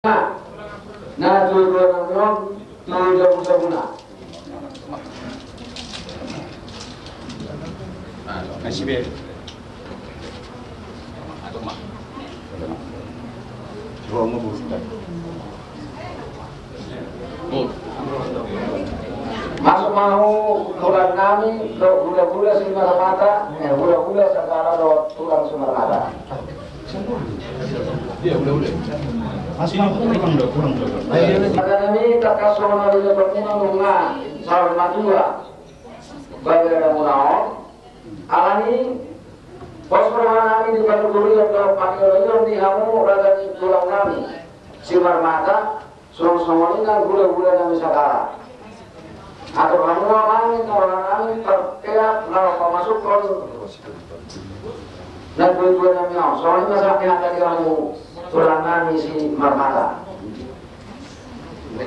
Nah, dua-dua namun tujuh sabuna. Masih ber. Atau mah. Coba mau buka. Masuk mau tulang kami, gula-gula semar mata, gula-gula segala tulang semar mata. Iya, udah. Masih kurang. Karena ini kakak sono di depannya nunga, sama dua. Bagai munao, alani pos permana ini di batu guru yang kalau panggil yang di hamu rada di tulang kami, semar mata, somong-somong ini gula-gula kami segala. Atau kamu orang kami terkeak kalau masuk kon. Dan dua-dua namanya, soalnya masaknya tadi kamu tulang kami si marmata.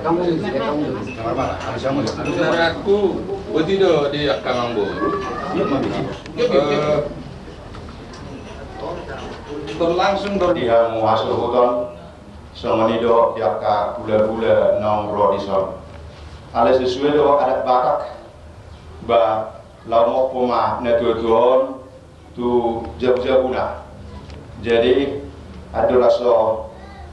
Kamu marmata, harus kamu ya. Saudaraku, begitu di Kamangbo. Terlangsung dari yang masuk hutan, sama nido diaka gula-gula nong rodison. Ale sesuai dengan adat Batak, ba laumok poma netuatuan tu jabuna. Jadi ada rasa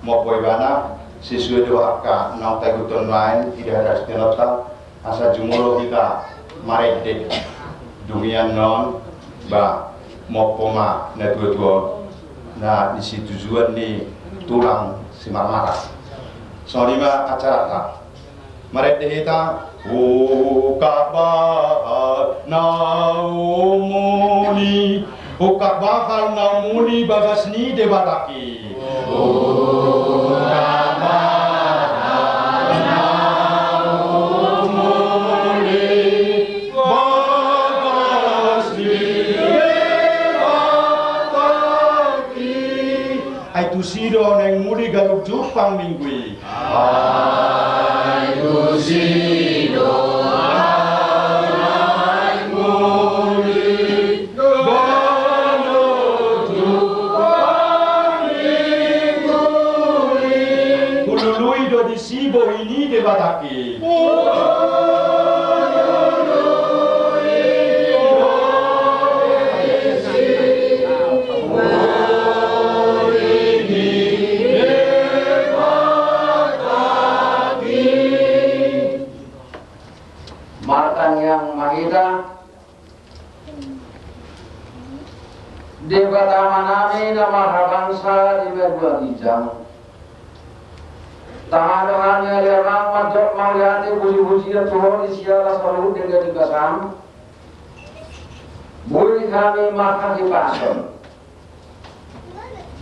mau bana sesuai dengan akak nong tagutan lain tidak ada stenota asa jumuro kita maredek dunia non ba mau poma netuatuan. Nah di situ tujuan nih tulang si marmata. Soalnya acara tak. Mereka kita hukabahal naumuni hukabahal naumuni bagasni debataki hukabahal naumuni bagasni debataki itu sido neng mudi galuk Jepang minggu di Sibo ini debataki. Martan yang mahita debat amanami nama bangsa di Medua Kijang. Tangan-tangannya lerang wajak maliati buji-buji dan Tuhan isialah selalu dengan dikasam. Boleh kami makan di pasar.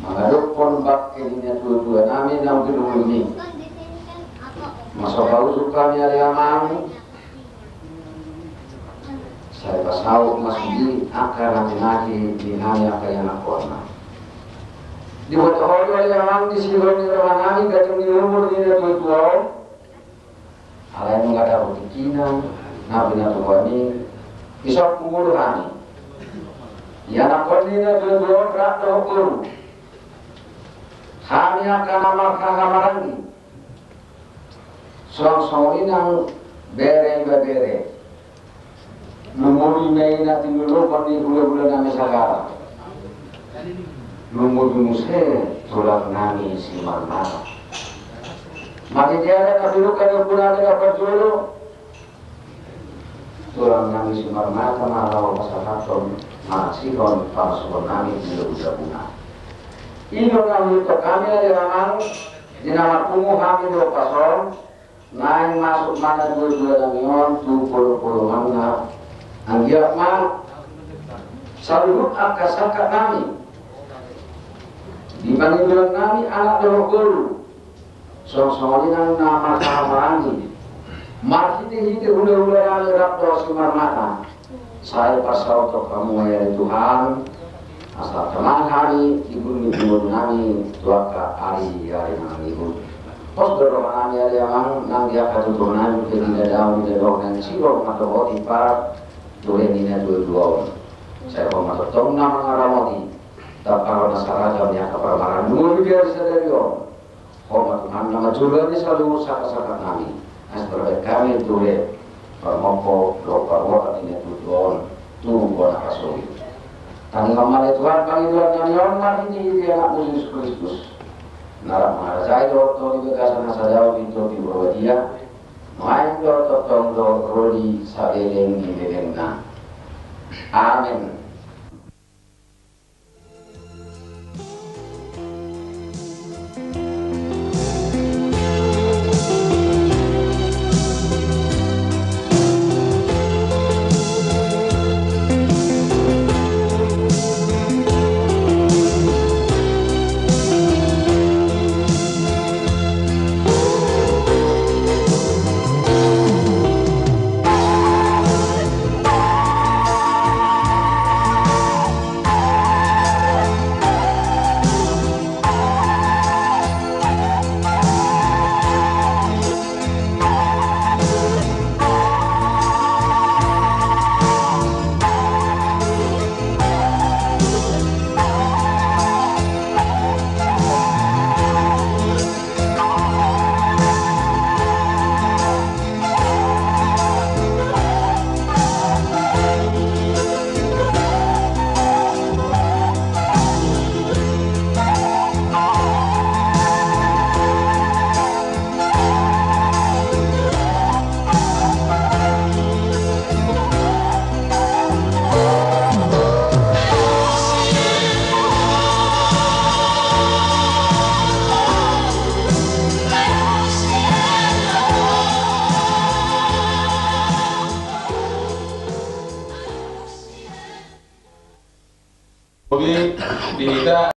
Mengaduk pun bak ininya dua-dua nami nam kedua ini. Masa baru suka lerang. Saya pasau masuk di akar nami di hanya akar yang aku warna. Dibuat oleh yang di sini kami gacung di umur ini tujuan, alai nggak ada rukinan, nabi natuani, isok umur kami, ya nakon ini tujuan berat dokur, kami akan amalkan kamarangi, soal ini yang bere, lumuri mei nanti dulu pandi bulan-bulan kami segala. Lumur mushe tulang nami si marmata. Maki tiada kabiru kada puna kada perjolo. Tulang nami si marmata malau pasakaton masikon pasukan nami tidak usah puna. Ino nami to kami ada ramang di nama kumu kami do pasor. Nain masuk mana dua namion tu puluh mana. Anggiak ma salut akasaka nami. Di panggilan kami anak dorokul soal-soal ini nama kamarani marhiti hula-hula kami raptor semar mata saya pasal untuk kamu ya Tuhan asal tenang hari ibu kami tuaka hari mengibu pos dorong kami ada yang nang dia katutup nami tidak daun tidak daun dan siro atau otipar dua ini dua saya mau masuk tong nama ngaramoti. Kalau nasaraja punya kepermaran, dulu dia bisa dari orang. Hormat Tuhan, nama juga ini selalu saka-saka kami. Asal kami tulen, permoko, doa ini tujuan, tunggu anak kasuhi. Tani ngamal Tuhan, panggilan yang nyaman ini dia anak Yesus Kristus. Narak mengarasai doktor di begasan asal pintu di bawah dia. Main doktor tongdo roli sabeleng di begenna. Amin. Oke, kita